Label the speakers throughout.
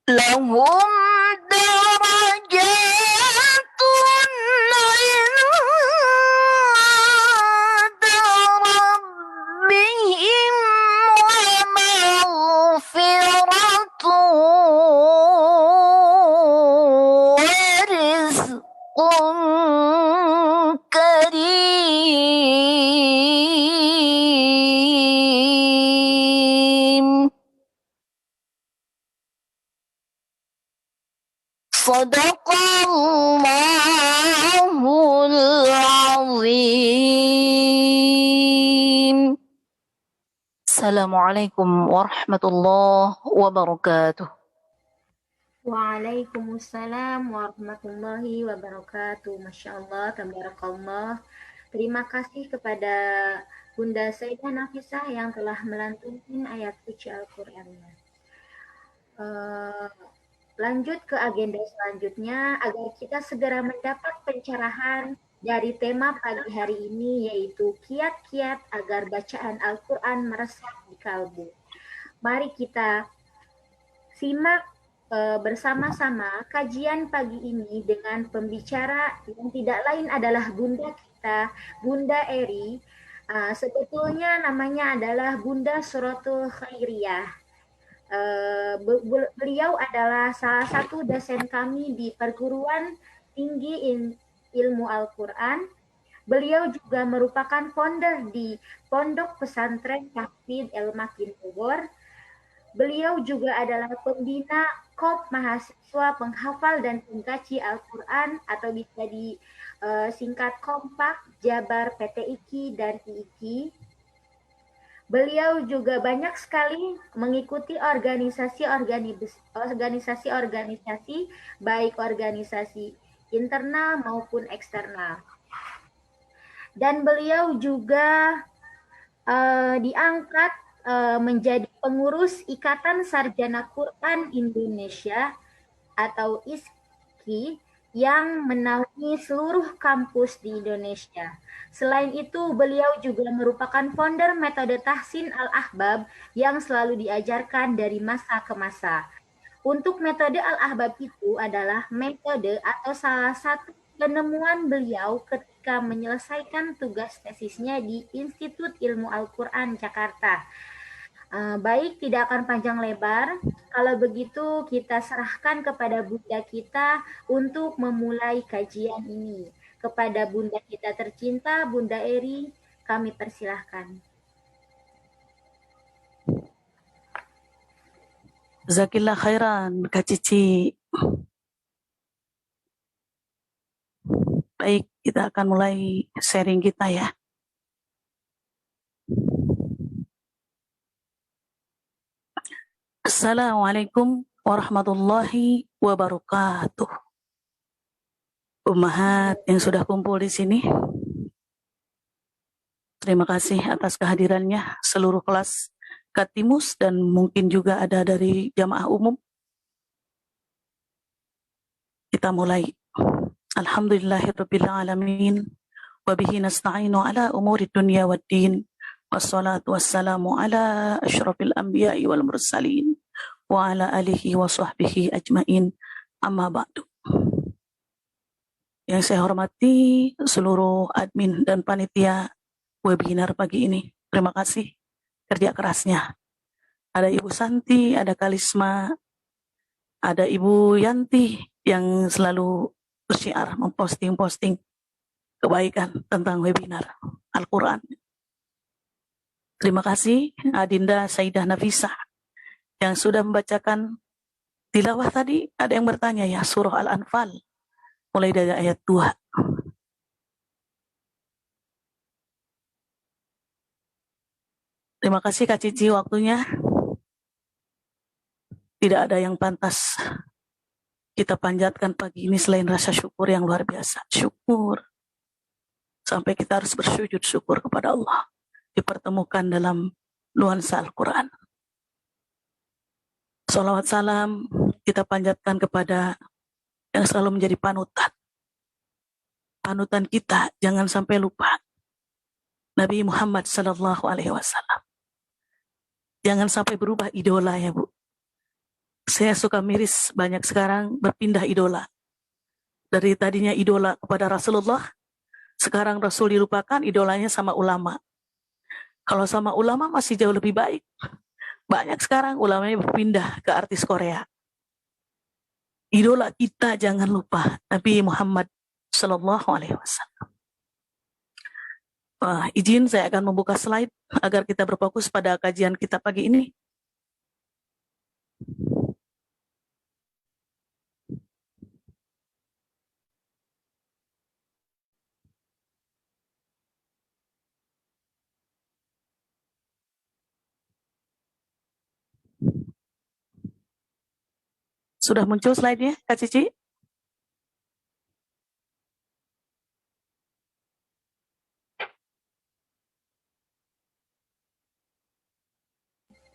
Speaker 1: لهم درجات عند ربهم ومغفرة ورزق كريم. صدق الله العظيم. Assalamualaikum warahmatullahi wabarakatuh.
Speaker 2: Waalaikumsalam warahmatullahi wabarakatuh. Masya Allah, tabarakallah. Terima kasih kepada Bunda Sayyidah Nafisah yang telah melantunkan ayat suci Al-Qur'annya. Lanjut ke agenda selanjutnya agar kita segera mendapat pencerahan dari tema pagi hari ini, yaitu kiat-kiat agar bacaan Al-Quran meresap di kalbu. Mari kita simak bersama-sama kajian pagi ini dengan pembicara yang tidak lain adalah Bunda kita, Bunda Eri. Sebetulnya namanya adalah Bunda Suratul Khairiyah. Beliau adalah salah satu dosen kami di Perguruan Tinggi Ilmu Al-Quran. Beliau juga merupakan founder di Pondok Pesantren Tahfidz El-Makin Bogor. Beliau juga adalah pembina KOP Mahasiswa Penghafal dan Pengkaji Al-Quran atau bisa disingkat Kompak, Jabar, PTIQ, dan IIQ. Beliau juga banyak sekali mengikuti organisasi-organisasi, baik organisasi internal maupun eksternal. Dan beliau juga diangkat menjadi pengurus Ikatan Sarjana Quran Indonesia atau ISQI yang menaungi seluruh kampus di Indonesia. Selain itu, beliau juga merupakan founder metode Tahsin Al-Ahbab yang selalu diajarkan dari masa ke masa. Untuk metode Al-Ahbab itu adalah metode atau salah satu penemuan beliau ketika menyelesaikan tugas tesisnya di Institut Ilmu Al-Quran Jakarta. Baik, tidak akan panjang lebar. Kalau begitu, kita serahkan kepada Bunda kita untuk memulai kajian ini. Kepada Bunda kita tercinta, Bunda Eri, kami persilahkan.
Speaker 3: Jazakillah khairan, Kak Cici. Baik, kita akan mulai sharing kita ya. Assalamualaikum warahmatullahi wabarakatuh. Ummahat yang sudah kumpul di sini, terima kasih atas kehadirannya seluruh kelas Katimus dan mungkin juga ada dari jamaah umum. Kita mulai. Alhamdulillahirabbil alamin wa bihi nasta'inu ala umuri dunya waddin wassalatu wassalamu ala asyrafil anbiya'i wal mursalin wa ala alihi wa sahbihi ajmain, amma ba'du. Yang saya hormati seluruh admin dan panitia webinar pagi ini, terima kasih kerja kerasnya. Ada Ibu Santi, ada Kalisma, ada Ibu Yanti yang selalu bersyiar memposting-posting kebaikan tentang webinar Al-Quran. Terima kasih Adinda Sayyidah Nafisah yang sudah membacakan tilawah tadi. Ada yang bertanya ya, surah Al-Anfal mulai dari ayat 2. Terima kasih Kak Cici waktunya. Tidak ada yang pantas kita panjatkan pagi ini selain rasa syukur yang luar biasa. Syukur. Sampai kita harus bersujud syukur kepada Allah. Dipertemukan dalam nuansa Al-Quran. Salawat salam kita panjatkan kepada yang selalu menjadi panutan. Panutan kita jangan sampai lupa. Nabi Muhammad SAW. Jangan sampai berubah idola ya Bu. Saya suka miris, banyak sekarang berpindah idola. Dari tadinya idola kepada Rasulullah, sekarang Rasul dilupakan, idolanya sama ulama. Kalau sama ulama masih jauh lebih baik. Banyak sekarang ulamanya berpindah ke artis Korea. Idola kita jangan lupa, Nabi Muhammad Sallallahu Alaihi Wasallam. Izin saya akan membuka slide agar kita berfokus pada kajian kita pagi ini. Sudah muncul slide-nya, Kak Cici?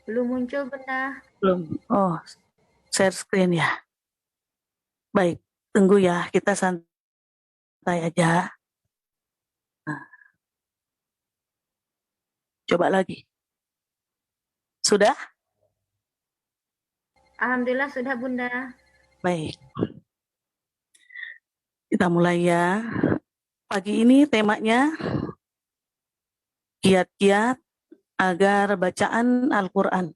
Speaker 2: Belum muncul, Bunda.
Speaker 3: Belum. Oh, share screen ya. Baik, tunggu ya, kita santai aja. Nah, coba lagi. Sudah?
Speaker 2: Alhamdulillah sudah, Bunda.
Speaker 3: Baik. Kita mulai ya. Pagi ini temanya kiat-kiat agar bacaan Al-Quran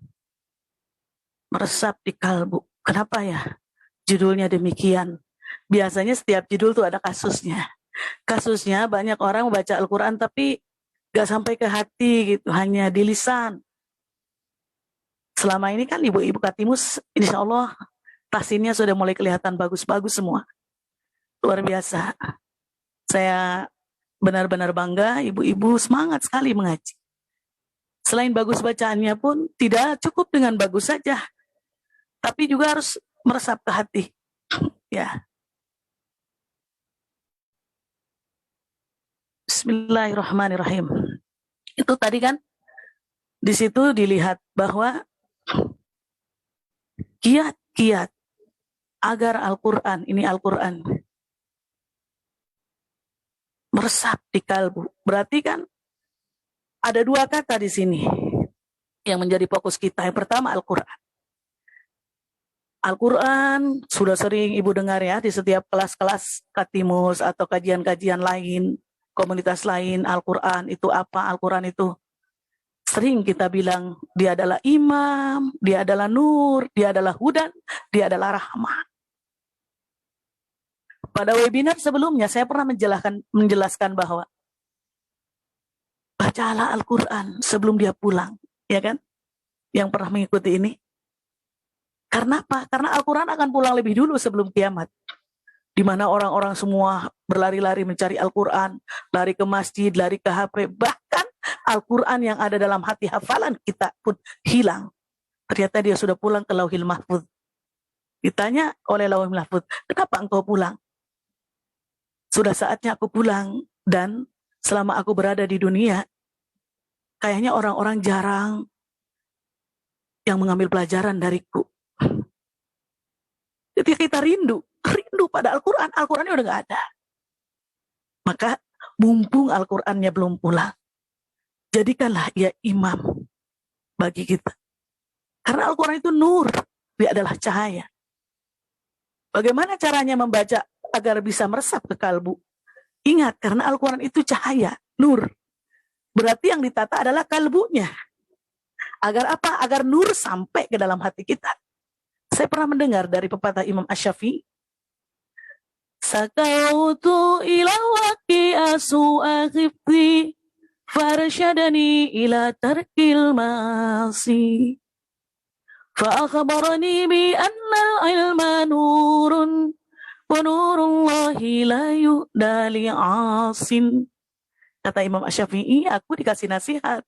Speaker 3: meresap di kalbu. Kenapa ya? Judulnya demikian. Biasanya setiap judul tuh ada kasusnya. Kasusnya banyak orang membaca Al-Quran tapi gak sampai ke hati gitu, hanya di lisan. Selama ini kan ibu-ibu Katimus, insya Allah tahsinnya sudah mulai kelihatan bagus-bagus semua. Luar biasa. Saya benar-benar bangga, ibu-ibu semangat sekali mengaji. Selain bagus bacaannya pun tidak cukup dengan bagus saja, tapi juga harus meresap ke hati. Ya. Bismillahirrahmanirrahim. Itu tadi kan di situ dilihat bahwa kiat-kiat agar Al-Quran, ini Al-Quran, meresap di kalbu. Berarti kan ada dua kata di sini yang menjadi fokus kita. Yang pertama Al-Quran. Al-Quran sudah sering ibu dengar ya di setiap kelas-kelas Katimus atau kajian-kajian lain, komunitas lain. Al-Quran itu apa? Al-Quran itu sering kita bilang dia adalah imam, dia adalah nur, dia adalah hudan, dia adalah rahmah. Pada webinar sebelumnya saya pernah menjelaskan bahwa bacalah Al-Quran sebelum dia pulang, ya kan? Yang pernah mengikuti ini. Karena apa? Karena Al-Quran akan pulang lebih dulu sebelum kiamat. Di mana orang-orang semua berlari-lari mencari Al-Quran, lari ke masjid, lari ke HP, bahkan Al-Quran yang ada dalam hati hafalan kita pun hilang. Ternyata dia sudah pulang ke Lauhil Mahfuz. Ditanya oleh Lauhil Mahfuz, kenapa engkau pulang? Sudah saatnya aku pulang, dan selama aku berada di dunia, kayaknya orang-orang jarang yang mengambil pelajaran dariku. Jadi kita rindu pada Al-Quran. Al-Qurannya udah gak ada. Maka mumpung Al-Qurannya belum pulang, jadikanlah ia imam bagi kita. Karena Al-Quran itu nur, dia adalah cahaya. Bagaimana caranya membaca agar bisa meresap ke kalbu? Ingat, karena Al-Quran itu cahaya, nur. Berarti yang ditata adalah kalbunya. Agar apa? Agar nur sampai ke dalam hati kita. Saya pernah mendengar dari pepatah Imam Asy-Syafi'i, sakautu ila waqi asu akhifti farsyadani ila tarkil masi fa akhbarani bi annal ilma nurun wa nurullahi la yu'dali asin. Kata Imam Asy-Syafi'i, aku dikasih nasihat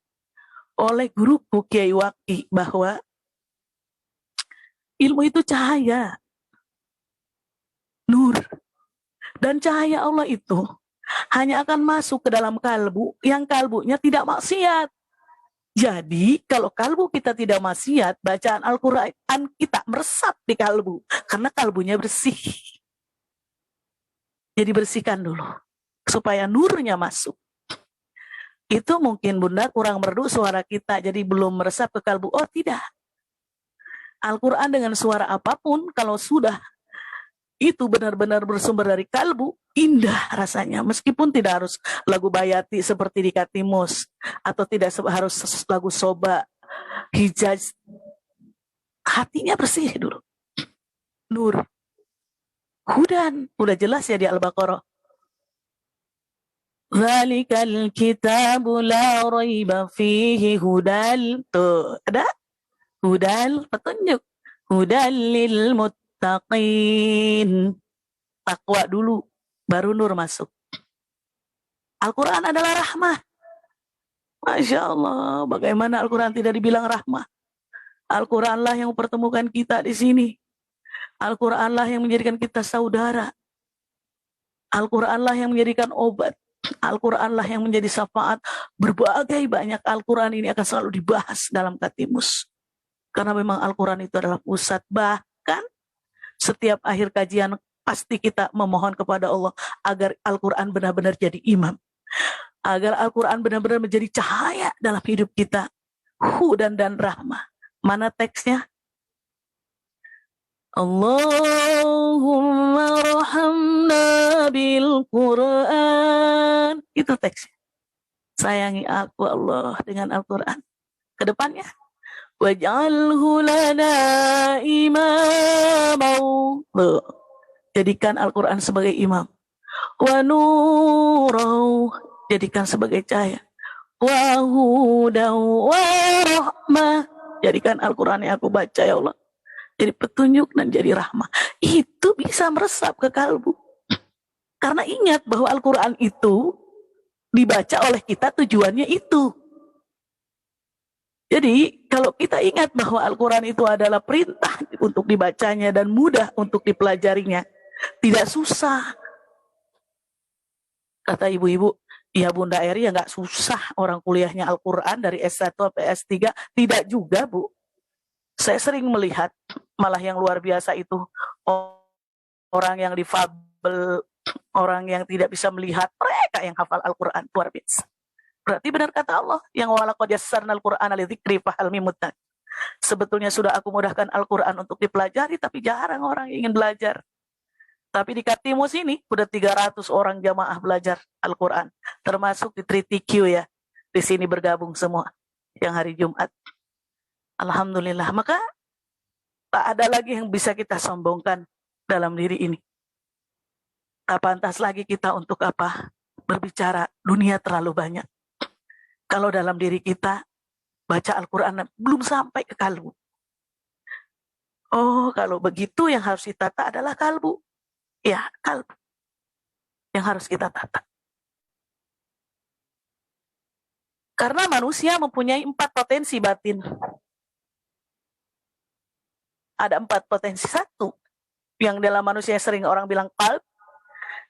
Speaker 3: oleh guruku Kiai Waqi bahwa ilmu itu cahaya, nur. Dan cahaya Allah itu hanya akan masuk ke dalam kalbu yang kalbunya tidak maksiat. Jadi kalau kalbu kita tidak maksiat, bacaan Al-Quran kita meresap di kalbu. Karena kalbunya bersih. Jadi bersihkan dulu supaya nurnya masuk. Itu mungkin Bunda kurang merdu suara kita, jadi belum meresap ke kalbu. Oh tidak. Al-Quran dengan suara apapun, kalau sudah itu benar-benar bersumber dari kalbu, indah rasanya. Meskipun tidak harus lagu bayati seperti di Katimus, atau tidak harus lagu soba, hijaz. Hatinya bersih dulu. Nur. Hudan. Udah jelas ya di Al-Baqarah. Zalikal kitabu la raiba fihi hudal. Tuh, ada? Hudal, petunjuk. Hudal lil muttaqin. Takwa dulu, baru nur masuk. Al-Quran adalah rahmah. Masya Allah, bagaimana Al-Quran tidak dibilang rahmah? Al-Quran lah yang mempertemukan kita di sini. Al-Quran lah yang menjadikan kita saudara. Al-Quran lah yang menjadikan obat. Al-Quran lah yang menjadi syafaat. Berbagai banyak Al-Quran ini akan selalu dibahas dalam Katimus. Karena memang Al-Quran itu adalah pusat. Bahkan setiap akhir kajian pasti kita memohon kepada Allah agar Al-Quran benar-benar jadi imam. Agar Al-Quran benar-benar menjadi cahaya dalam hidup kita. Hudan dan rahmah. Mana teksnya? Allahumma rahamna bil Quran. Itu teksnya. Sayangi aku Allah dengan Al-Quran. Kedepannya, waj'alhu lana imamau. Jadikan Al-Quran sebagai imam. Wa nurau. Jadikan sebagai cahaya. Wa hudau wa rahmah. Jadikan Al-Quran yang aku baca ya Allah jadi petunjuk dan jadi rahmah. Itu bisa meresap ke kalbu. Karena ingat bahwa Al-Quran itu dibaca oleh kita tujuannya itu. Jadi kalau kita ingat bahwa Al-Quran itu adalah perintah untuk dibacanya dan mudah untuk dipelajarinya, tidak susah. Kata ibu-ibu, ya Bunda Eri ya nggak susah orang kuliahnya Al-Quran dari S1 sampai S3. Tidak juga Bu. Saya sering melihat malah yang luar biasa itu orang yang difabel, orang yang tidak bisa melihat, mereka yang hafal Al-Quran luar biasa. Berarti benar kata Allah yang walaqad yassarna al-Qur'ana lidzikri fahal mim muddakir. Sebetulnya sudah aku mudahkan Al-Quran untuk dipelajari, tapi jarang orang yang ingin belajar. Tapi di Katimus ini udah 300 orang jamaah belajar Al-Quran, termasuk di 3TQ ya. Di sini bergabung semua yang hari Jumat. Alhamdulillah, maka tak ada lagi yang bisa kita sombongkan dalam diri ini. Tak pantas lagi kita untuk apa? Berbicara dunia terlalu banyak. Kalau dalam diri kita baca Al-Quran belum sampai ke kalbu. Oh, kalau begitu yang harus ditata adalah kalbu. Ya, kalbu. Yang harus kita tata. Karena manusia mempunyai 4 potensi batin. Ada 4 potensi. 1, yang dalam manusia sering orang bilang qalb.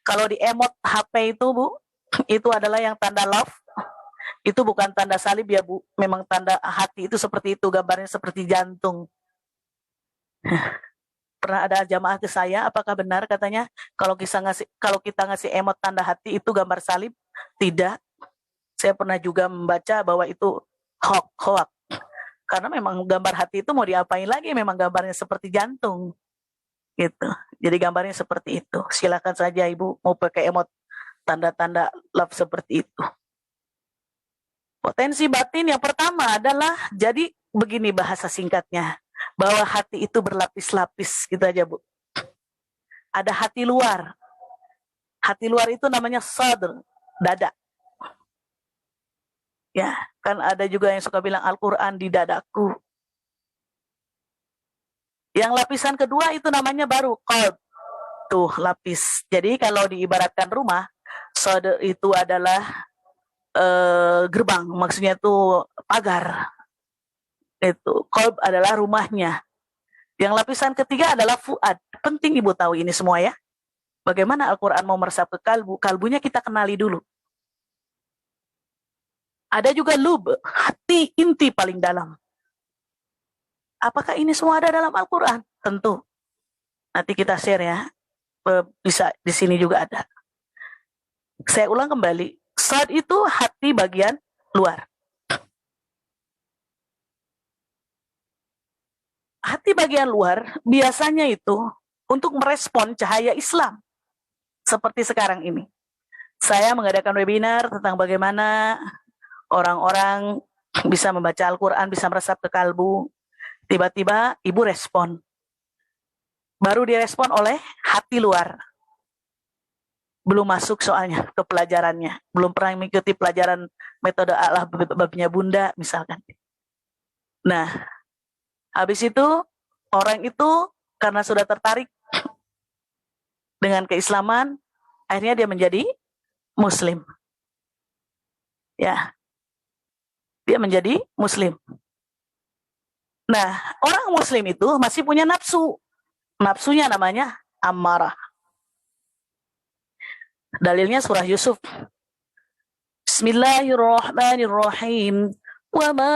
Speaker 3: Kalau di emot HP itu Bu, itu adalah yang tanda love. Itu bukan tanda salib ya Bu, memang tanda hati itu seperti itu, gambarnya seperti jantung. Pernah ada jamaah ke saya, apakah benar katanya kalau kita ngasih emot tanda hati itu gambar salib? Tidak. Saya pernah juga membaca bahwa itu hoax. Karena memang gambar hati itu mau diapain lagi, memang gambarnya seperti jantung. Gitu. Jadi gambarnya seperti itu. Silakan saja Ibu mau pakai emot tanda-tanda love seperti itu. Potensi batin yang pertama adalah, jadi begini bahasa singkatnya, bahwa hati itu berlapis-lapis, gitu aja Bu. Ada hati luar. Hati luar itu namanya sadr, dada. Ya, kan ada juga yang suka bilang Al-Quran di dadaku. Yang lapisan kedua itu namanya baru qalb. Tuh, lapis. Jadi kalau diibaratkan rumah, sadr itu adalah gerbang, maksudnya itu pagar. Itu qalb adalah rumahnya. Yang lapisan ketiga adalah fuad. Penting Ibu tahu ini semua ya. Bagaimana Al-Quran mau meresap ke kalbu? Kalbunya kita kenali dulu. Ada juga lub, hati inti paling dalam. Apakah ini semua ada dalam Al-Quran? Tentu. Nanti kita share ya. Bisa di sini juga ada. Saya ulang kembali. Sad itu hati bagian luar. hati bagian luar biasanya itu untuk merespon cahaya Islam. Seperti sekarang ini. Saya mengadakan webinar tentang bagaimana orang-orang bisa membaca Al-Quran, bisa meresap ke kalbu. Tiba-tiba ibu respon. Baru direspon oleh hati luar. Belum masuk soalnya ke pelajarannya. Belum pernah mengikuti pelajaran metode Allah babnya Bunda misalkan. Nah, habis itu orang itu karena sudah tertarik dengan keislaman, akhirnya dia menjadi Muslim. Ya, dia menjadi Muslim. Nah, orang Muslim itu masih punya nafsu. Nafsunya namanya amarah. Dalilnya surah Yusuf. Bismillahirrahmanirrahim. Wa ma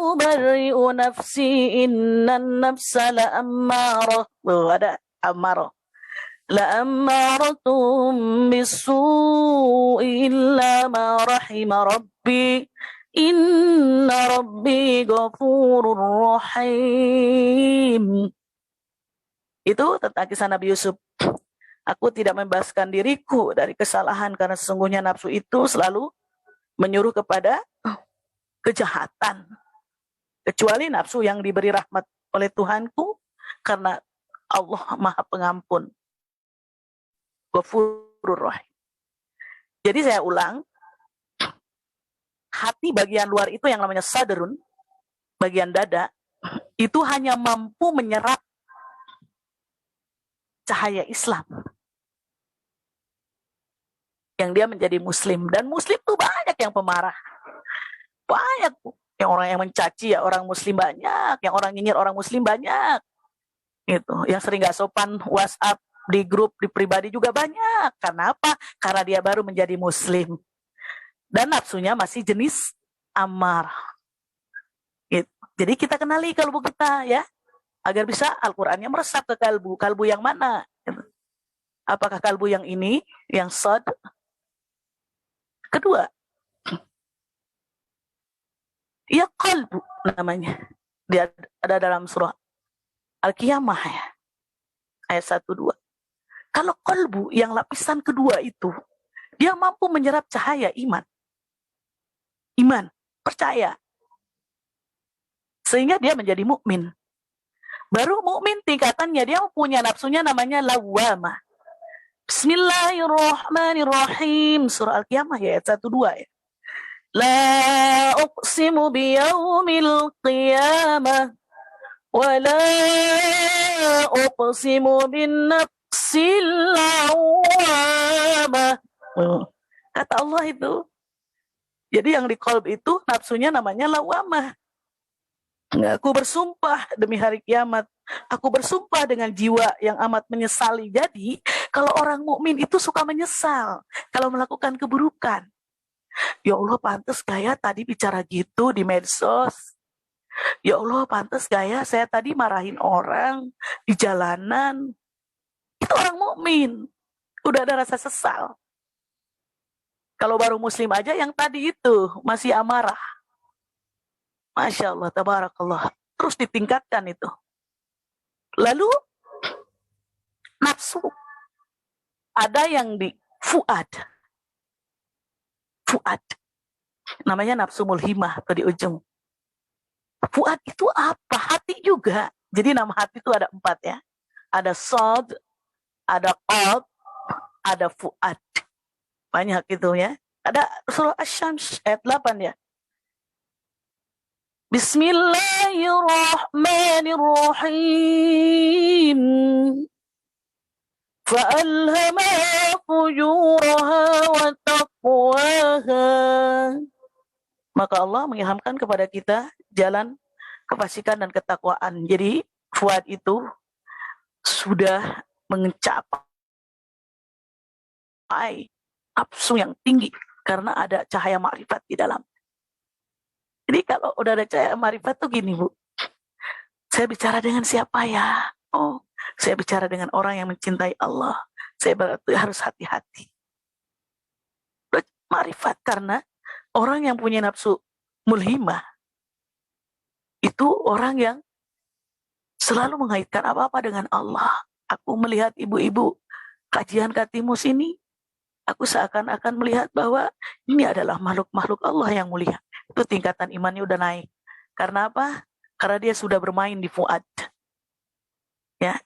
Speaker 3: ubarri'u nafsi innan nafsa la'ammarah. Ada amarah. لأمارتهم بالسوء إلا ما رحم ربي إن ربي غفور رحيم. Itu tentang kisah Nabi Yusuf. Aku tidak membebaskan diriku dari kesalahan karena sesungguhnya nafsu itu selalu menyuruh kepada kejahatan. Kecuali nafsu yang diberi rahmat oleh Tuhanku karena Allah Maha Pengampun. Ghafurur Rahim. Jadi saya ulang, hati bagian luar itu yang namanya sadrun, bagian dada, itu hanya mampu menyerap cahaya Islam. Yang dia menjadi Muslim. Dan Muslim tuh banyak yang pemarah. Banyak. Yang orang yang mencaci ya orang Muslim banyak. Yang orang nyinyir orang Muslim banyak. Gitu. Yang sering gak sopan WhatsApp, di grup, di pribadi juga banyak. Karena apa? Karena dia baru menjadi Muslim. Dan nafsunya masih jenis amarah. Gitu. Jadi kita kenali kalbu kita ya. Agar bisa Al-Qurannya meresap ke kalbu. Kalbu yang mana? Gitu. Apakah kalbu yang ini? Yang sad? Kedua. Ya kalbu namanya. Dia ada dalam surah Al-Qiyamah ya. Ayat 1-2. Kalau kalbu yang lapisan kedua itu, dia mampu menyerap cahaya iman. Iman, percaya. Sehingga dia menjadi mukmin. Baru mukmin tingkatannya, dia punya nafsunya namanya lawamah. Bismillahirrahmanirrahim. Surah Al-Qiyamah ya, ayat 1-2 ya. La uqsimu biyaumil qiyamah. Wa la uqsimu bin silawamah. Kata Allah itu. Jadi yang di qalb itu nafsunya namanya lawamah. Aku bersumpah demi hari kiamat. Aku bersumpah dengan jiwa yang amat menyesali. Jadi kalau orang mukmin itu suka menyesal kalau melakukan keburukan. Ya Allah, pantas gaya tadi bicara gitu di medsos. Ya Allah, pantas gaya saya tadi marahin orang di jalanan. Itu orang mukmin. Udah ada rasa sesal. Kalau baru Muslim aja yang tadi itu masih amarah. Masya Allah, tabarakallah. Terus ditingkatkan itu. Lalu nafsu. Ada yang di fuad. Fuad. Namanya nafsu mulhimah atau di ujung. Fuad itu apa? Hati juga. Jadi nama hati itu ada 4 ya. Ada sad, ada qalb, ada fuad. Banyak gitu ya. Ada surah Asy-Syams ayat 8 ya. Bismillahirrahmanirrahim. Fa'alhamaha fujuraha wa taqwaha. Maka Allah mengilhamkan kepada kita jalan kefasikan dan ketakwaan. Jadi fuad itu sudah mencapai nafsu yang tinggi karena ada cahaya makrifat di dalam. Jadi kalau udah ada cahaya makrifat tuh gini Bu, saya bicara dengan siapa ya? Oh, saya bicara dengan orang yang mencintai Allah. Saya berarti harus hati-hati. Makrifat karena orang yang punya nafsu mulhimah itu orang yang selalu mengaitkan apa-apa dengan Allah. Aku melihat ibu-ibu kajian Katimus ini, aku seakan-akan melihat bahwa ini adalah makhluk-makhluk Allah yang mulia. Itu tingkatan imannya udah naik. Karena apa? Karena dia sudah bermain di fuad. Ya,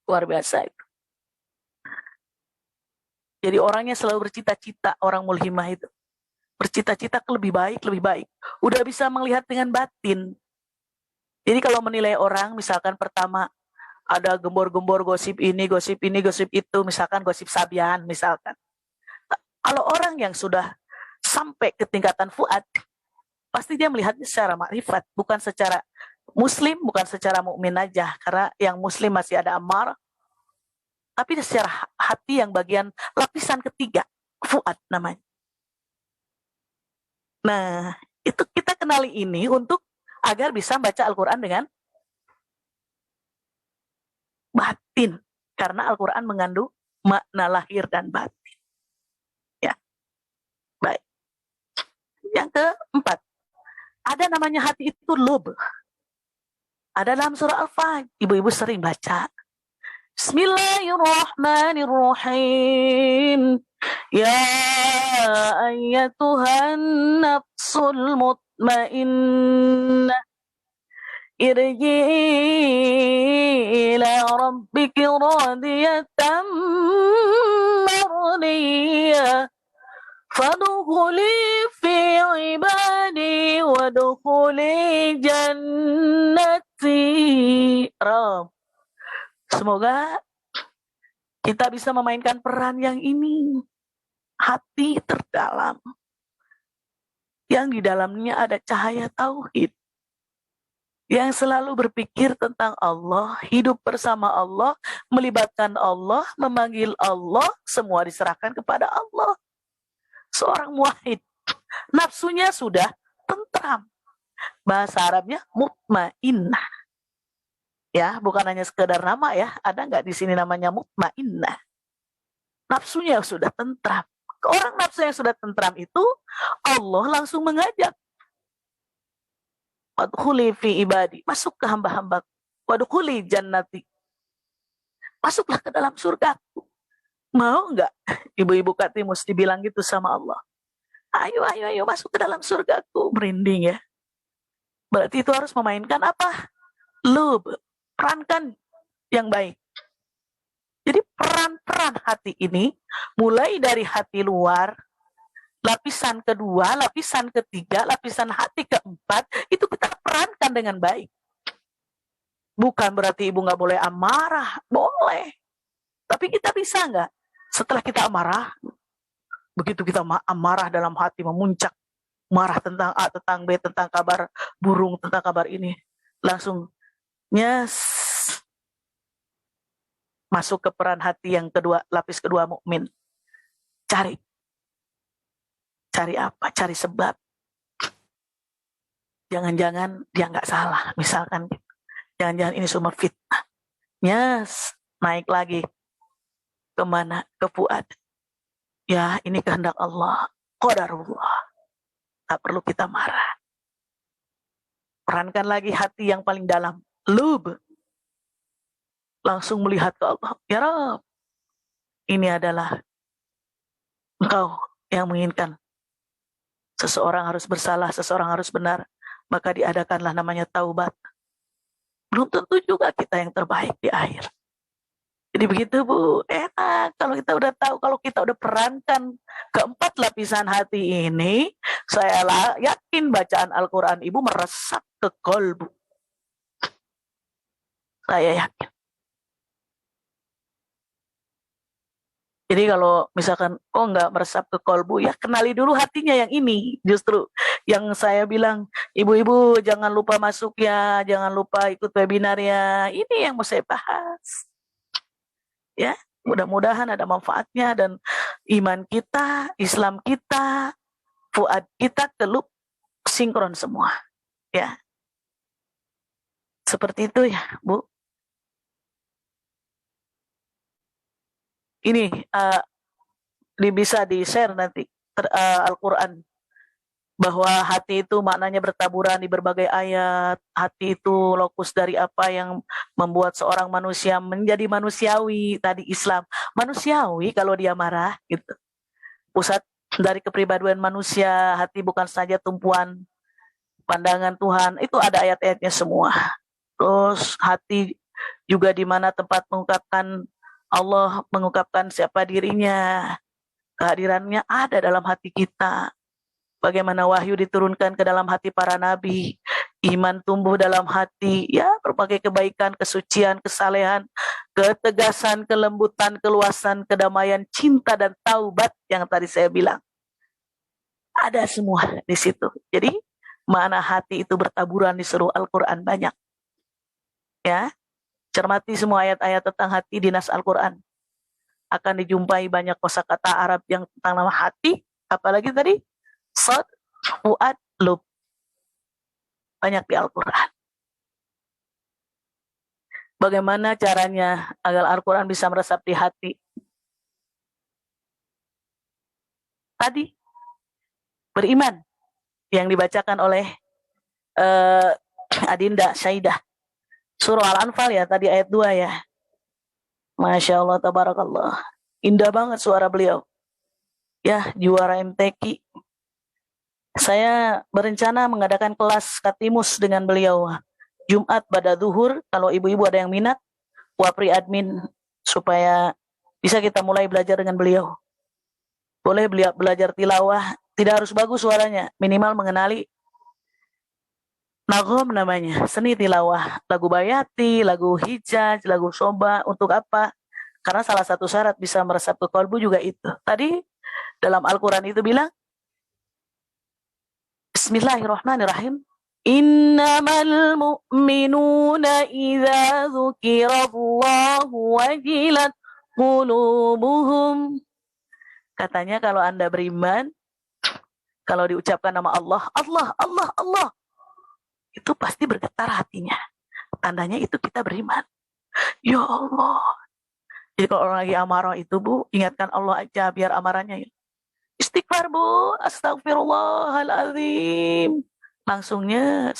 Speaker 3: luar biasa itu. Jadi orangnya selalu bercita-cita, orang mulhimah itu. Bercita-cita ke lebih baik, lebih baik. Udah bisa melihat dengan batin. Jadi kalau menilai orang, misalkan pertama, ada gembor-gembor gosip ini, gosip itu, misalkan gosip Sabian, misalkan. Kalau orang yang sudah sampai ke tingkatan fuad, pasti dia melihatnya secara makrifat, bukan secara muslim, bukan secara mukmin aja. Karena yang muslim masih ada amar, tapi secara hati yang bagian lapisan ketiga, fuad namanya. Nah, itu kita kenali ini untuk agar bisa baca Al-Quran dengan batin. Karena Al-Quran mengandung makna lahir dan batin. Ya, baik. Yang keempat, ada namanya hati itu lub. Ada dalam surah Al-Fajr. Ibu-ibu sering baca. Bismillahirrahmanirrahim. Ya ayyatuhan nafsul mutmainnah. Irji'i ila rabbiki radiyatan mardiyah. Fadkhuli fi ibadi wadkhuli jannati. Semoga kita bisa memainkan peran yang ini. Hati terdalam. Yang di dalamnya ada cahaya tauhid. Yang selalu berpikir tentang Allah, hidup bersama Allah, melibatkan Allah, memanggil Allah, semua diserahkan kepada Allah. Seorang muwahhid, nafsunya sudah tentram. Bahasa Arabnya mutmainnah. Ya, bukan hanya sekedar nama ya, ada nggak di sini namanya mutmainnah? Nafsunya sudah tentram. Orang nafsu yang sudah tentram itu, Allah langsung mengajak. Wadkhuli fi ibadi, masuk ke hamba-hamba. Wadkhuli jannati, masuklah ke dalam surgaku. Mau nggak ibu-ibu Katimus dibilang gitu sama Allah? Ayo masuk ke dalam surgaku. Merinding ya. Berarti itu harus memainkan apa? Lub, perankan yang baik. Jadi peran-peran hati ini mulai dari hati luar, lapisan kedua, lapisan ketiga, lapisan hati keempat, itu kita perankan dengan baik. Bukan berarti ibu nggak boleh amarah, boleh. Tapi kita bisa nggak? Setelah kita amarah, begitu kita amarah dalam hati memuncak, marah tentang A, tentang B, tentang kabar burung, tentang kabar ini, langsung masuk ke peran hati yang kedua, lapis kedua mukmin. Cari apa? Cari sebab. Jangan-jangan dia nggak salah, misalkan. Jangan-jangan ini semua fitnah. Naik lagi kemana? Ke fuad. Ya, ini kehendak Allah. Qadarullah. Tak perlu kita marah. Perankan lagi hati yang paling dalam. Lub. Langsung melihat ke Allah. Ya Rabb, ini adalah Engkau yang menginginkan seseorang harus bersalah, seseorang harus benar. Maka diadakanlah namanya taubat. Belum tentu juga kita yang terbaik di akhir. Jadi begitu Bu, enak kalau kita udah tahu, kalau kita udah perankan keempat lapisan hati ini, saya yakin bacaan Al-Quran Ibu meresap ke kolbu. Saya yakin. Jadi kalau misalkan nggak meresap ke kolbu, ya kenali dulu hatinya yang ini. Justru yang saya bilang, ibu-ibu jangan lupa masuk ya, jangan lupa ikut webinar ya. Ini yang mau saya bahas. Ya, mudah-mudahan ada manfaatnya dan iman kita, Islam kita, fuad kita kelub sinkron semua. Ya, seperti itu ya, Bu. Ini bisa di-share nanti Al-Quran bahwa hati itu maknanya bertaburan di berbagai ayat. Hati itu lokus dari apa yang membuat seorang manusia menjadi manusiawi. Tadi Islam manusiawi kalau dia marah gitu. Pusat dari kepribadian manusia, hati bukan saja tumpuan pandangan Tuhan. Itu ada ayat-ayatnya semua. Terus hati juga di mana tempat mengungkapkan Allah, mengungkapkan siapa dirinya. Kehadirannya ada dalam hati kita. Bagaimana wahyu diturunkan ke dalam hati para nabi, iman tumbuh dalam hati, ya berbagai kebaikan, kesucian, kesalehan, ketegasan, kelembutan, keluasan, kedamaian, cinta dan taubat yang tadi saya bilang. Ada semua di situ. Jadi mana hati itu bertaburan di seluruh Al-Quran banyak. Ya, cermati semua ayat-ayat tentang hati di nas Al-Quran. Akan dijumpai banyak kosakata Arab yang tentang nama hati, apalagi tadi Sad, fuad, lub. Banyak di Al-Quran. Bagaimana caranya agar Al-Quran bisa meresap di hati? Tadi, beriman. Yang dibacakan oleh Adinda Syaidah. Surah Al-Anfal ya, tadi ayat 2 ya. Masya Allah, tabarakallah. Indah banget suara beliau. Ya, juara MTQ. Saya berencana mengadakan kelas Katimus dengan beliau Jumat pada zuhur. Kalau ibu-ibu ada yang minat, wapri admin supaya bisa kita mulai belajar dengan beliau. Boleh belajar tilawah, tidak harus bagus suaranya, minimal mengenali nagom namanya, seni tilawah, lagu bayati, lagu hijaj, lagu soba. Untuk apa? Karena salah satu syarat bisa meresap ke kalbu juga itu. Tadi dalam Al-Quran itu bilang, Bismillahirrahmanirrahim. Innamal mu'minuna idza dzukirallahu wajilat qulubuhum. Katanya kalau Anda beriman, kalau diucapkan nama Allah, Allah, Allah, Allah, itu pasti bergetar hatinya. Tandanya itu kita beriman. Ya Allah. Jadi kalau orang lagi amarah itu, Bu, ingatkan Allah aja biar amarahnya ya. Istighfar, Bu, astagfirullahaladzim. Langsungnya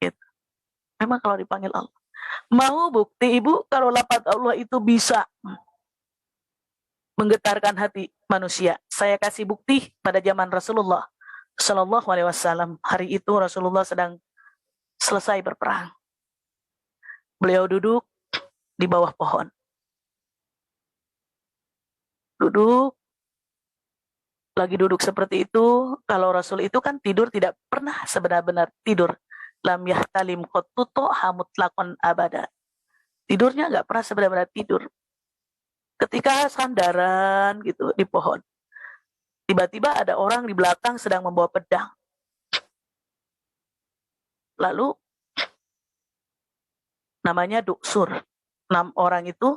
Speaker 3: gitu. Memang kalau dipanggil Allah. Mau bukti Ibu kalau lafaz Allah itu bisa menggetarkan hati manusia? Saya kasih bukti pada zaman Rasulullah Sallallahu Alaihi Wasallam. Hari itu Rasulullah sedang selesai berperang. Beliau duduk di bawah pohon. Lagi duduk seperti itu, kalau Rasul itu kan tidur tidak pernah sebenar-benar tidur. Lam yahtalim qattuto hamutlaqan abada. Tidurnya nggak pernah sebenar-benar tidur. Ketika sandaran gitu di pohon, tiba-tiba ada orang di belakang sedang membawa pedang. Lalu namanya Duksur. 6 orang itu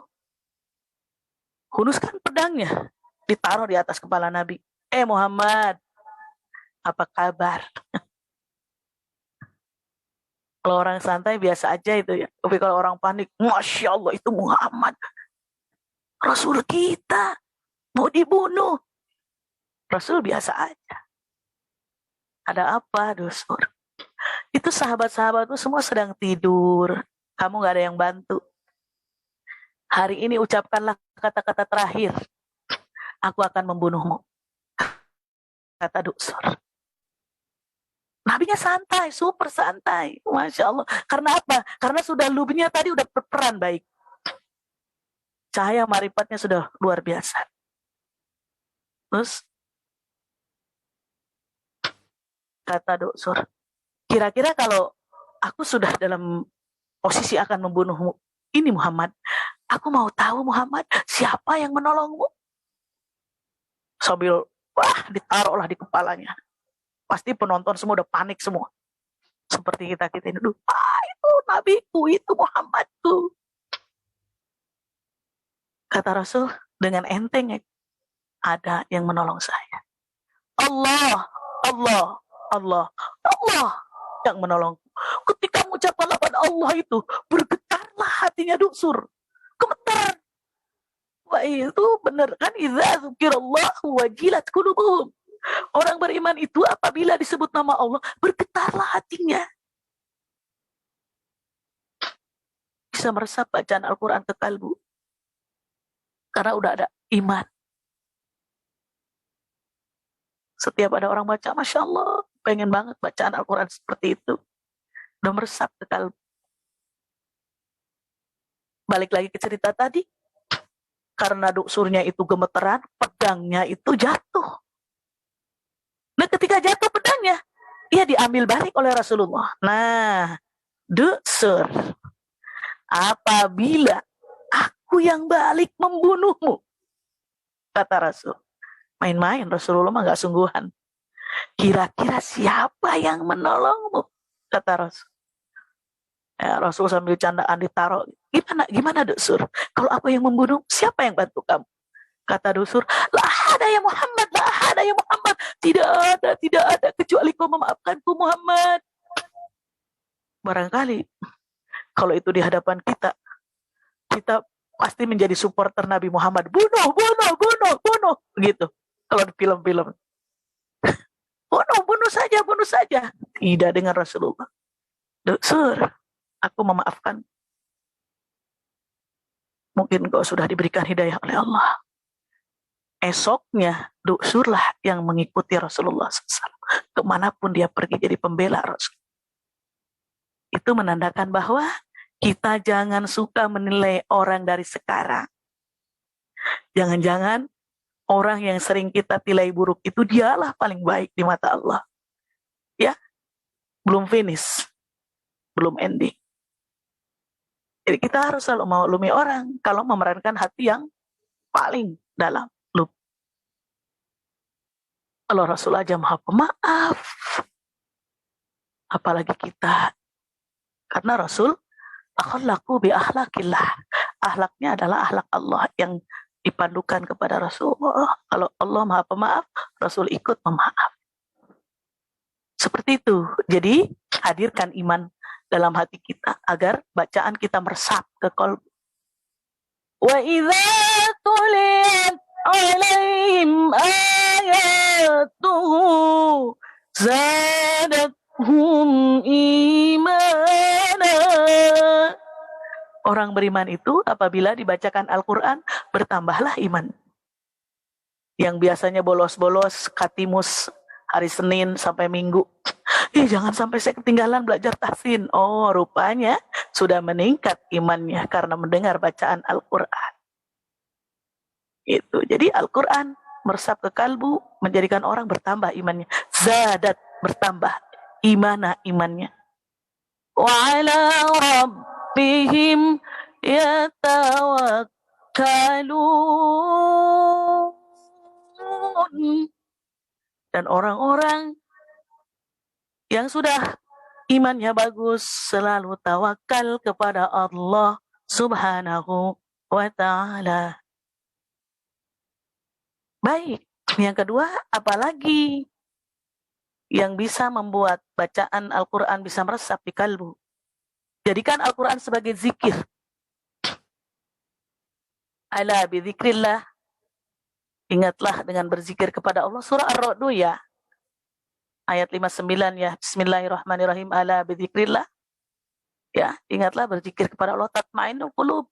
Speaker 3: hunuskan pedangnya, ditaruh di atas kepala Nabi. Muhammad, apa kabar? Kalau orang santai biasa aja itu ya. Tapi kalau orang panik, Masya Allah itu Muhammad, Rasul kita, mau dibunuh. Rasul biasa aja. Ada apa, Duksur? Itu sahabat-sahabat itu semua sedang tidur. Kamu gak ada yang bantu. Hari ini ucapkanlah kata-kata terakhir. Aku akan membunuhmu. Kata Duksur. Nabinya santai, super santai. Masya Allah. Karena apa? Karena sudah lubnya tadi udah berperan baik. Cahaya marifatnya sudah luar biasa. Terus kata Duksur, kira-kira kalau aku sudah dalam posisi akan membunuhmu, ini Muhammad, aku mau tahu Muhammad, siapa yang menolongmu? Sambil ditaruhlah di kepalanya. Pasti penonton semua udah panik semua. Seperti kita ini. Itu nabiku, itu Muhammadku. Kata Rasul dengan enteng, ada yang menolong saya. Allah, Allah, Allah, Allah yang menolong. Ketika mengucapkan lafaz Allah itu, bergetarlah hatinya Duksur. Gemetar. Wah itu benar kan, idza dzukirallahu wajilat qulubuhum. Orang beriman itu apabila disebut nama Allah, bergetarlah hatinya. Bisa meresap bacaan Al-Quran ke kalbu. Karena udah ada iman. Setiap ada orang baca, Masya Allah, pengen banget bacaan Al-Quran seperti itu. Udah meresap ke kalbu. Balik lagi ke cerita tadi. Karena duksurnya itu gemeteran, pedangnya itu jatuh. Nah ketika jatuh pedangnya, ia diambil balik oleh Rasulullah. Nah, duksur. Apabila aku yang balik membunuhmu, kata Rasul. Main-main, Rasulullah mah gak sungguhan. Kira-kira siapa yang menolongmu? Kata Rasul. Ya, Rasul sambil candaan ditaruh. Gimana duksur? Kalau aku yang membunuh, siapa yang bantu kamu? Kata duksur, la ada ya Muhammad, la ada ya Muhammad. Tidak ada kecuali kau memaafkanku Muhammad. Barangkali kalau itu di hadapan kita pasti menjadi supporter Nabi Muhammad. Bunuh. Begitu. Kalau di film-film. Bunuh saja. Tidak dengan Rasulullah. Duksur, aku memaafkan. Mungkin kau sudah diberikan hidayah oleh Allah. Esoknya, duksurlah yang mengikuti Rasulullah SAW. Kemanapun dia pergi jadi pembela Rasul. Itu menandakan bahwa kita jangan suka menilai orang dari sekarang. Jangan-jangan orang yang sering kita nilai buruk itu dialah paling baik di mata Allah. Ya, belum finish, belum ending. Jadi kita harus selalu memaklumi orang kalau memerankan hati yang paling dalam. Kalau Rasul aja maha pemaaf, apalagi kita. Karena Rasul akhlaqu bi akhlaqillah. Akhlaknya adalah akhlak Allah yang dipandukan kepada Rasulullah. Kalau Allah maha pemaaf, Rasul ikut memaaf. Seperti itu. Jadi hadirkan iman dalam hati kita agar bacaan kita meresap ke qalb. Wa idza tuliyat alaihim ayatuhu zadathum imana. Orang beriman itu apabila dibacakan Al-Quran bertambahlah iman. Yang biasanya bolos-bolos katimus hari Senin sampai Minggu, jangan sampai saya ketinggalan belajar tahsin. Oh, rupanya sudah meningkat imannya karena mendengar bacaan Al-Quran. Itu. Jadi Al-Quran meresap ke kalbu, menjadikan orang bertambah imannya. Zadat, bertambah imannya. Wa ala rabbihim yatawakkalun. Dan orang-orang yang sudah imannya bagus selalu tawakal kepada Allah Subhanahu wa ta'ala. Baik, yang kedua, apalagi yang bisa membuat bacaan Al-Quran bisa meresap di kalbu? Jadikan Al-Quran sebagai zikir. Ala bidzikrillah. Ingatlah dengan berzikir kepada Allah. Surah Ar-Ra'd ya. Ayat 59 ya. Bismillahirrahmanirrahim. Ala bidzikrillah. Ya, ingatlah berzikir kepada Allah. Tatma'innul qulub.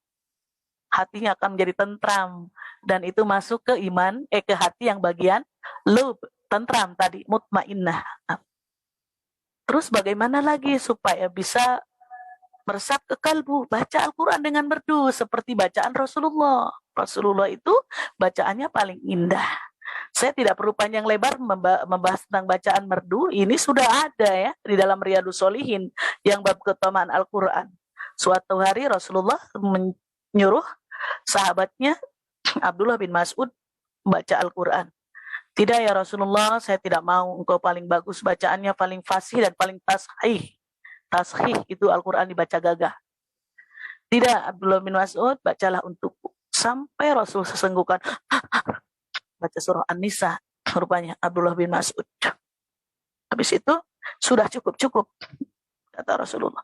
Speaker 3: Hatinya akan menjadi tentram. Dan itu masuk ke iman, ke hati yang bagian lub. Tentram tadi, mutmainnah. Terus bagaimana lagi supaya bisa meresap ke kalbu? Baca Al-Quran dengan merdu seperti bacaan Rasulullah. Rasulullah itu bacaannya paling indah. Saya tidak perlu panjang lebar membahas tentang bacaan merdu. Ini sudah ada ya di dalam Riyadhus Shalihin yang bab keutamaan Al-Quran. Suatu hari Rasulullah menyuruh sahabatnya Abdullah bin Mas'ud baca Al-Quran. Tidak ya Rasulullah, saya tidak mau. Engkau paling bagus bacaannya, paling fasih dan paling tashih. Tashih itu Al-Quran dibaca gagah. Tidak, Abdullah bin Mas'ud, bacalah untukku. Sampai Rasul sesenggukan. Baca surah An-Nisa. Rupanya Abdullah bin Mas'ud. Habis itu, sudah cukup. Kata Rasulullah.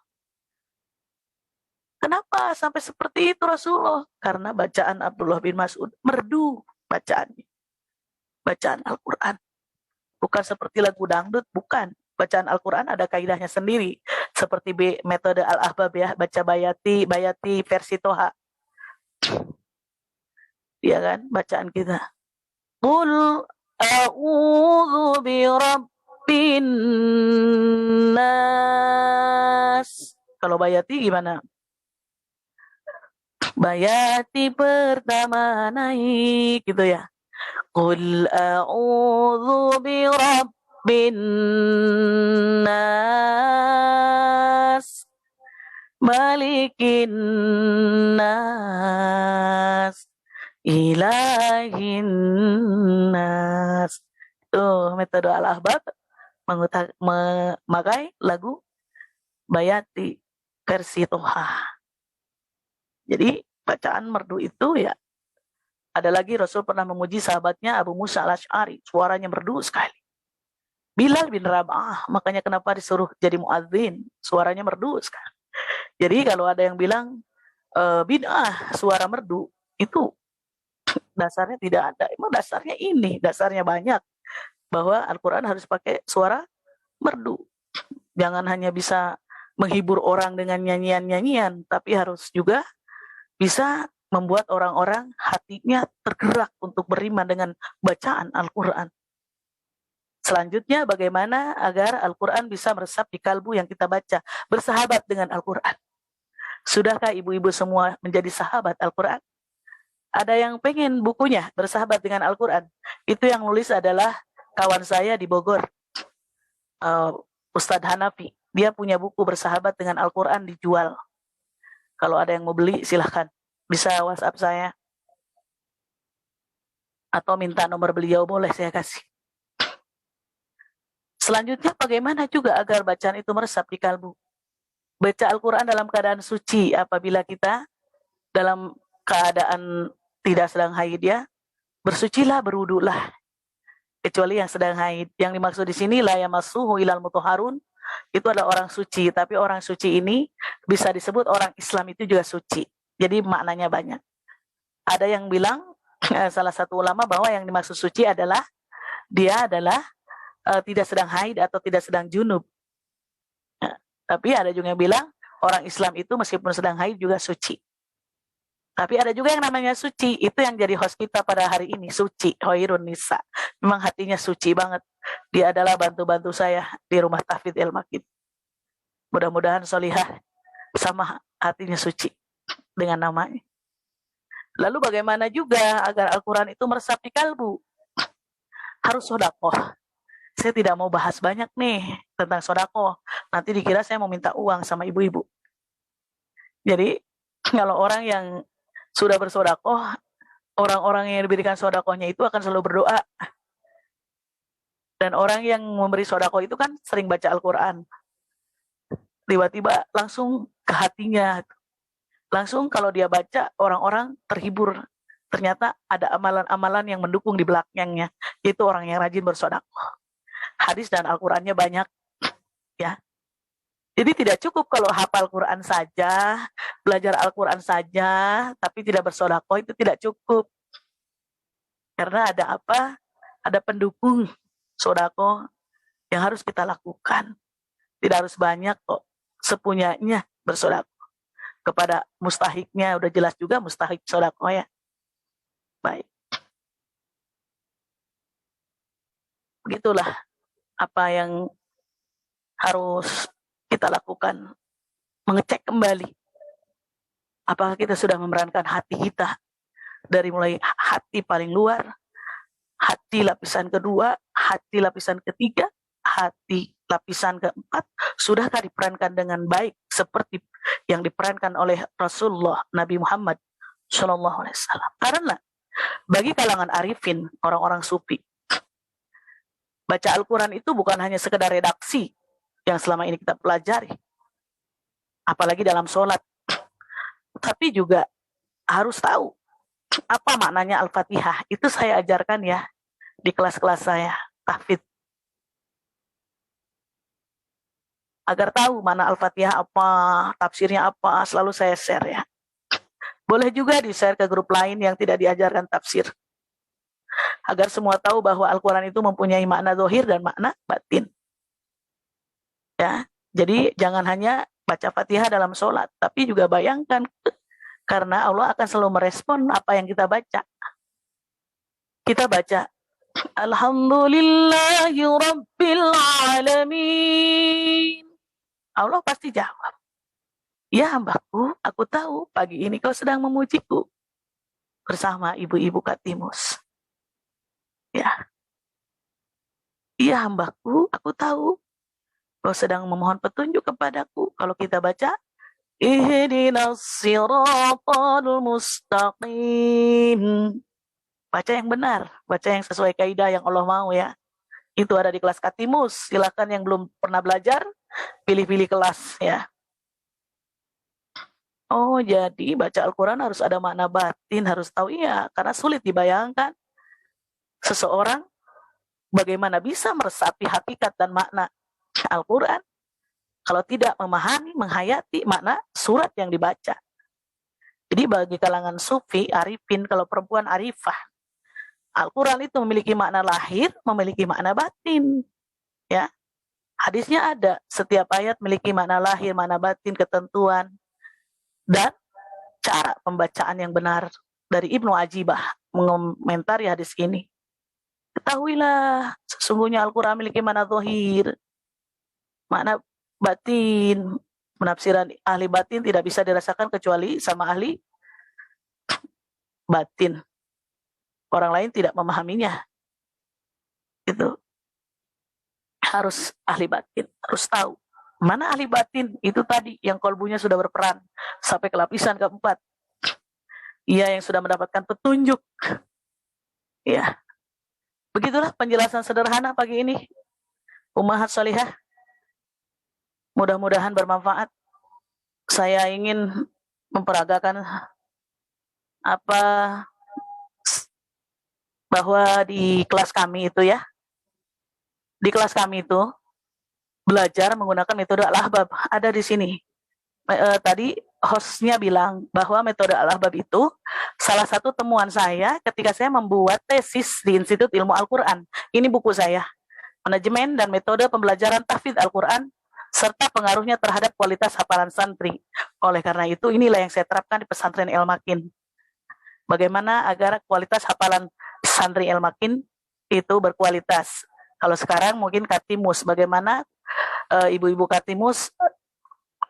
Speaker 3: Kenapa sampai seperti itu Rasulullah? Karena bacaan Abdullah bin Mas'ud merdu bacaannya. Bacaan Al-Quran. bukan seperti lagu dangdut, bukan. Bacaan Al-Quran ada kaidahnya sendiri, seperti metode Al-Ahbab ya, baca bayati versi Toha, ya kan, bacaan kita. Qul a'udzu birabbin nas. Kalau bayati gimana? Bayati pertama naik gitu ya. Qul a'udzu birabbin nas malikin nas ilahin nas. Tuh metode Al-Ahbab memakai lagu bayati versi Toha. Jadi bacaan merdu itu ya, ada lagi Rasul pernah memuji sahabatnya Abu Musa al-Asy'ari, suaranya merdu sekali. Bilal bin Rabah, makanya kenapa disuruh jadi muadzin, suaranya merdu sekali. Jadi kalau ada yang bilang bid'ah suara merdu, itu dasarnya tidak ada. Emang dasarnya ini, dasarnya banyak, bahwa Al-Quran harus pakai suara merdu. Jangan hanya bisa menghibur orang dengan nyanyian-nyanyian, tapi harus juga bisa membuat orang-orang hatinya tergerak untuk beriman dengan bacaan Al-Quran. Selanjutnya, bagaimana agar Al-Quran bisa meresap di kalbu yang kita baca, bersahabat dengan Al-Quran. Sudahkah ibu-ibu semua menjadi sahabat Al-Quran? Ada yang pengen bukunya bersahabat dengan Al-Quran. Itu yang nulis adalah kawan saya di Bogor, Ustadz Hanafi. Dia punya buku bersahabat dengan Al-Quran, dijual. Kalau ada yang mau beli, silahkan. Bisa WhatsApp saya. Atau minta nomor beliau, boleh saya kasih. Selanjutnya, bagaimana juga agar bacaan itu meresap di kalbu? Baca Al-Quran dalam keadaan suci. Apabila kita dalam keadaan tidak sedang haid ya, bersucilah, berwudulah. Kecuali yang sedang haid. Yang dimaksud di sini, la yamassuhu ilal mutahharun, itu adalah orang suci. Tapi orang suci ini bisa disebut orang Islam itu juga suci. Jadi maknanya banyak. Ada yang bilang, salah satu ulama, bahwa yang dimaksud suci adalah dia adalah tidak sedang haid atau tidak sedang junub. Tapi ada juga yang bilang orang Islam itu meskipun sedang haid juga suci. Tapi ada juga yang namanya suci. Itu yang jadi host kita pada hari ini, suci, Khairun Nisa. Memang hatinya suci banget. Dia adalah bantu-bantu saya di rumah Tahfidz Al-Makid. Mudah-mudahan solihah sama hatinya suci dengan namanya. Lalu bagaimana juga agar Al-Quran itu meresap di kalbu? Harus sedekah. Saya tidak mau bahas banyak nih tentang sedekah. Nanti dikira saya mau minta uang sama ibu-ibu. Jadi kalau orang yang sudah bersedekah, orang-orang yang diberikan sedekahnya itu akan selalu berdoa. Dan orang yang memberi sedekah itu kan sering baca Al-Quran. Tiba-tiba langsung ke hatinya. Langsung kalau dia baca, orang-orang terhibur. Ternyata ada amalan-amalan yang mendukung di belakangnya. Itu orang yang rajin bersedekah. Hadis dan Al-Qurannya banyak. Ya. Jadi tidak cukup kalau hafal Quran saja, belajar Al-Quran saja, tapi tidak bersedekah, itu tidak cukup. Karena ada apa? Ada pendukung sedekah yang harus kita lakukan. Tidak harus banyak kok, sepunyanya bersedekah. Kepada mustahiknya, udah jelas juga mustahik sedekah ya. Baik. Begitulah apa yang harus kita lakukan, mengecek kembali apakah kita sudah memerankan hati kita dari mulai hati paling luar, hati lapisan kedua, hati lapisan ketiga, hati lapisan keempat, sudahkah diperankan dengan baik seperti yang diperankan oleh Rasulullah Nabi Muhammad Shallallahu Alaihi Wasallam. Karena bagi kalangan arifin, orang-orang sufi, baca Al-Quran itu bukan hanya sekedar redaksi yang selama ini kita pelajari, apalagi dalam sholat, tapi juga harus tahu apa maknanya Al-Fatihah. Itu saya ajarkan ya di kelas-kelas saya, tahfidz. Agar tahu mana Al-Fatihah apa, tafsirnya apa, selalu saya share ya. Boleh juga di-share ke grup lain yang tidak diajarkan tafsir. agar semua tahu bahwa Al-Quran itu mempunyai makna zahir dan makna batin. Ya, jadi jangan hanya baca Fatihah dalam sholat, tapi juga bayangkan, karena Allah akan selalu merespon apa yang kita baca. Kita baca, Alhamdulillahi Rabbil Alamin. Allah pasti jawab, ya hambaku, aku tahu pagi ini kau sedang memujiku bersama ibu-ibu Katimus. Ya, iya hambaku, aku tahu kau sedang memohon petunjuk kepadaku. Kalau kita baca, Ihdinas siratal mustaqim. Baca yang benar, baca yang sesuai kaidah yang Allah mau ya. Itu ada di kelas Katimus. Silakan yang belum pernah belajar, pilih-pilih kelas ya. Oh, jadi baca Al-Quran harus ada makna batin, harus tahu iya. Karena sulit dibayangkan seseorang bagaimana bisa meresapi hakikat dan makna Al-Quran kalau tidak memahami, menghayati makna surat yang dibaca. Jadi bagi kalangan sufi, arifin, kalau perempuan arifah, Al-Quran itu memiliki makna lahir, memiliki makna batin. Ya, hadisnya ada, setiap ayat memiliki makna lahir, makna batin, ketentuan, dan cara pembacaan yang benar. Dari Ibnu Ajibah mengomentari hadis ini. Ketahuilah, sesungguhnya Al-Quran memiliki makna zahir, makna batin. Penafsiran ahli batin tidak bisa dirasakan kecuali sama ahli batin. Orang lain tidak memahaminya. Itu harus ahli batin, harus tahu. Mana ahli batin? Itu tadi yang kolbunya sudah berperan sampai ke lapisan keempat. Ia yang sudah mendapatkan petunjuk. Ya. Begitulah penjelasan sederhana pagi ini. Ummahat Sholihah. Mudah-mudahan bermanfaat. Saya ingin memperagakan apa bahwa di kelas kami itu ya, di kelas kami itu belajar menggunakan metode Al-Ahbab. Ada di sini. Tadi hostnya bilang bahwa metode Al-Ahbab itu salah satu temuan saya ketika saya membuat tesis di Institut Ilmu Al-Quran. Ini buku saya, Manajemen dan Metode Pembelajaran Tahfidz Al-Quran serta pengaruhnya terhadap kualitas hafalan santri. Oleh karena itu, inilah yang saya terapkan di pesantren El-Makin. Bagaimana agar kualitas hafalan santri El-Makin itu berkualitas. Kalau sekarang mungkin Katimus, bagaimana ibu-ibu Katimus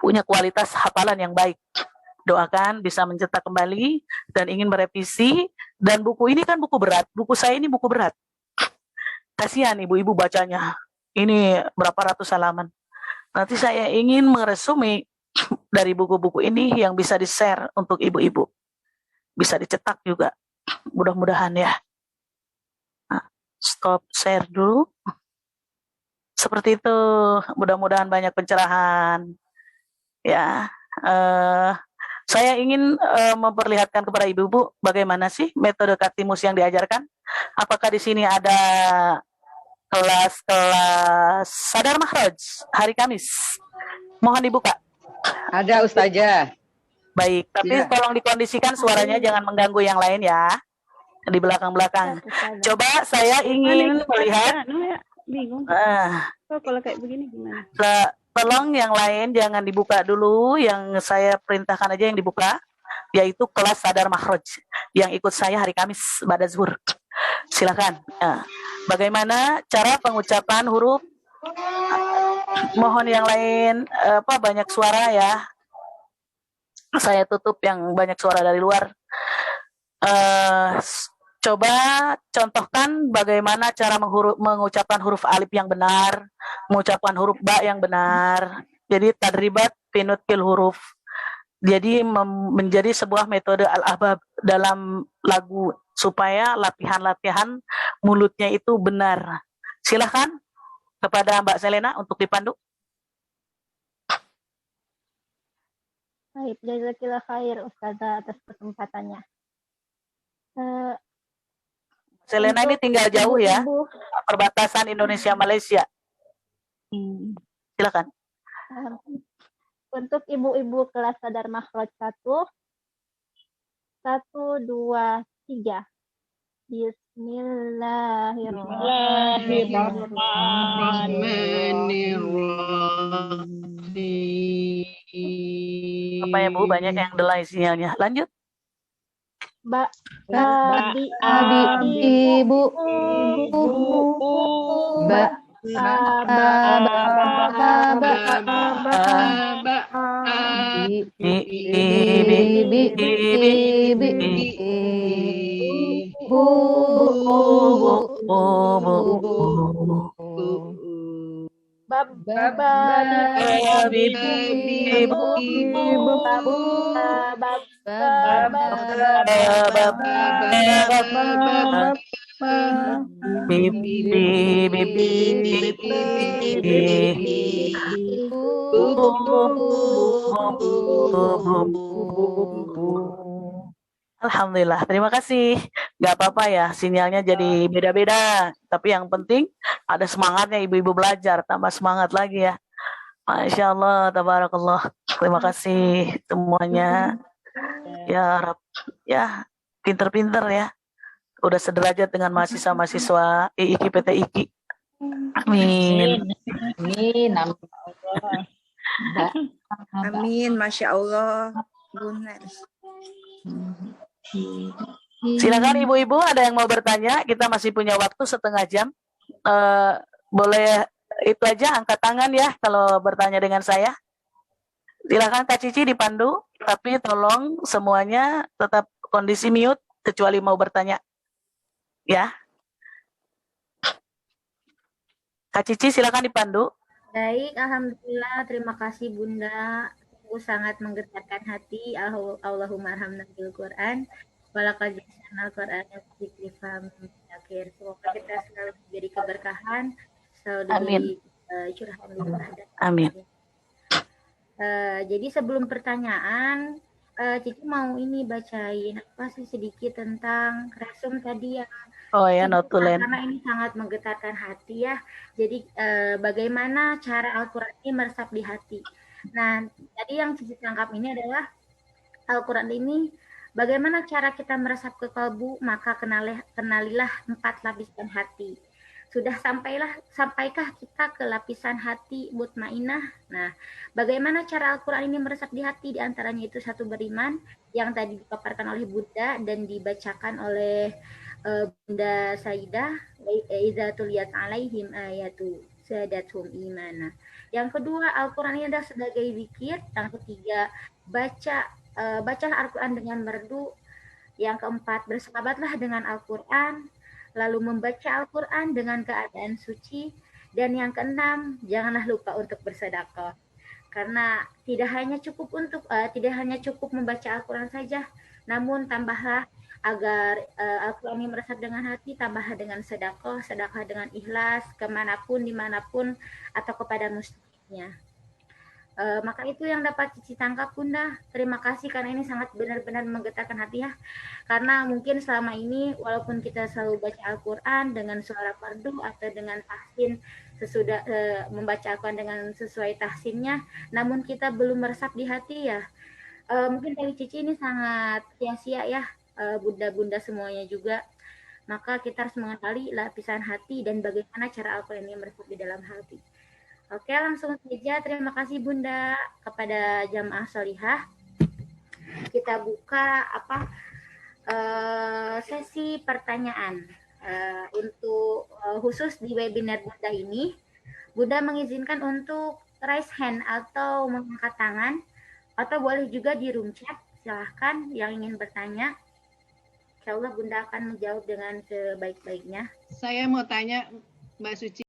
Speaker 3: punya kualitas hafalan yang baik. Doakan bisa mencetak kembali dan ingin merevisi. Dan buku ini kan buku berat. Buku saya ini buku berat. Kasihan ibu-ibu bacanya. Ini berapa ratus halaman. Nanti saya ingin meresume dari buku-buku ini yang bisa di-share untuk ibu-ibu. Bisa dicetak juga. Mudah-mudahan ya. Nah, stop share dulu. Seperti itu. Mudah-mudahan banyak pencerahan. Ya. Saya ingin memperlihatkan kepada ibu-ibu bagaimana sih metode Katimus yang diajarkan. Apakah di sini ada kelas Sadar Makhraj hari Kamis? Mohon dibuka.
Speaker 4: Ada Ustazah.
Speaker 3: Baik, tapi
Speaker 4: Ya.
Speaker 3: tolong dikondisikan suaranya jangan mengganggu yang lain ya. Di belakang-belakang. Coba saya ingin melihat.
Speaker 5: Bingung. Kalau kayak begini gimana?
Speaker 3: Tolong yang lain jangan dibuka dulu, yang saya perintahkan aja yang dibuka, yaitu kelas Sadar Makhraj yang ikut saya hari Kamis pada zuhur. Silakan. Bagaimana cara pengucapan huruf? Mohon yang lain banyak suara ya. Saya tutup yang banyak suara dari luar. Coba contohkan bagaimana cara mengucapkan huruf alif yang benar, mengucapkan huruf ba yang benar. Jadi tadribat pinutkil huruf. Jadi menjadi sebuah metode Al-Ahbab dalam lagu supaya latihan-latihan mulutnya itu benar. Silahkan kepada Mbak Selena untuk dipandu.
Speaker 5: Baik, jazakallah khair Ustazah atas kesempatannya.
Speaker 3: Selena ini tinggal jauh ya, perbatasan Indonesia-Malaysia. Silakan.
Speaker 5: Untuk ibu-ibu kelas Sadar Makhraj 1, 2, 3.
Speaker 4: Bismillahirrahmanirrahim.
Speaker 3: Apa ya Bu, banyak yang delay sinyalnya. Lanjut.
Speaker 5: Babi
Speaker 4: Ibu, ba,
Speaker 3: Alhamdulillah, terima kasih. Gak apa-apa ya, sinyalnya jadi beda-beda. Tapi yang penting ada semangatnya ibu-ibu belajar, tambah semangat lagi ya. Masya Allah, tabarakallah. Terima kasih semuanya. Ya Rab, ya pinter-pinter ya. Udah sederajat dengan mahasiswa-mahasiswa IIKI PT IKI. Amin.
Speaker 4: Amin.
Speaker 6: Amin, Masya Allah. Benar.
Speaker 3: Silakan ibu-ibu, ada yang mau bertanya? Kita masih punya waktu setengah jam. Boleh itu aja, angkat tangan ya kalau bertanya dengan saya. Silakan Kak Cici dipandu, tapi tolong semuanya tetap kondisi mute kecuali mau bertanya. Ya. Kak Cici silakan dipandu.
Speaker 2: Baik, alhamdulillah. Terima kasih Bunda. Sungguh sangat menggetarkan hati. Allahumma arhamna bil Quran. Walaqad ja'alnal Qur'ana dzikri faham akhir. Semoga kita selalu diberi keberkahan, selalu diberi curahan limpah.
Speaker 3: Amin.
Speaker 2: Jadi sebelum pertanyaan, Cici mau ini bacain apa sih sedikit tentang resum tadi ya.
Speaker 3: Oh ya, notulen.
Speaker 2: Karena ini sangat menggetarkan hati ya. Jadi bagaimana cara Al-Quran ini meresap di hati. Nah, tadi yang Cici tangkap ini adalah Al-Quran ini bagaimana cara kita meresap ke kalbu, maka kenalilah 4 lapisan hati. Sudah sampaikah kita ke lapisan hati mutmainah? Nah, bagaimana cara Al-Quran ini meresap di hati? Di antaranya itu 1 beriman yang tadi dipaparkan oleh Bunda dan dibacakan oleh Bunda Saidah, idza tuliyat alaihim ayatu zadatuhum imana. Yang kedua, Al-Quran ini adalah sebagai zikir. Yang ketiga, bacalah Al-Quran dengan merdu. Yang keempat, bersahabatlah dengan Al-Quran. Lalu membaca Al-Quran dengan keadaan suci. Dan yang keenam, janganlah lupa untuk bersedekah. Karena tidak hanya cukup membaca Al-Quran saja, namun tambahlah agar Al-Quran ini meresap dengan hati, tambahlah dengan sedekah dengan ikhlas, kemanapun, dimanapun, atau kepada muslimnya. Maka itu yang dapat Cici tangkap Bunda. Terima kasih karena ini sangat benar-benar menggetarkan hati ya. Karena mungkin selama ini walaupun kita selalu baca Al-Quran dengan suara fardu atau dengan tahsin sesudah membaca Al-Quran dengan sesuai tahsinnya, namun kita belum meresap di hati ya. Mungkin dari Cici ini sangat sia-sia ya, bunda-bunda semuanya juga. Maka kita harus mengenali lapisan hati dan bagaimana cara Al-Quran ini meresap di dalam hati. Oke, langsung saja. Terima kasih Bunda kepada jamaah solihah. Kita buka sesi pertanyaan untuk khusus di webinar Bunda ini. Bunda mengizinkan untuk raise hand atau mengangkat tangan, atau boleh juga di room chat. Silahkan yang ingin bertanya. Insya Allah Bunda akan menjawab dengan sebaik-baiknya.
Speaker 4: Saya mau tanya Mbak Suci.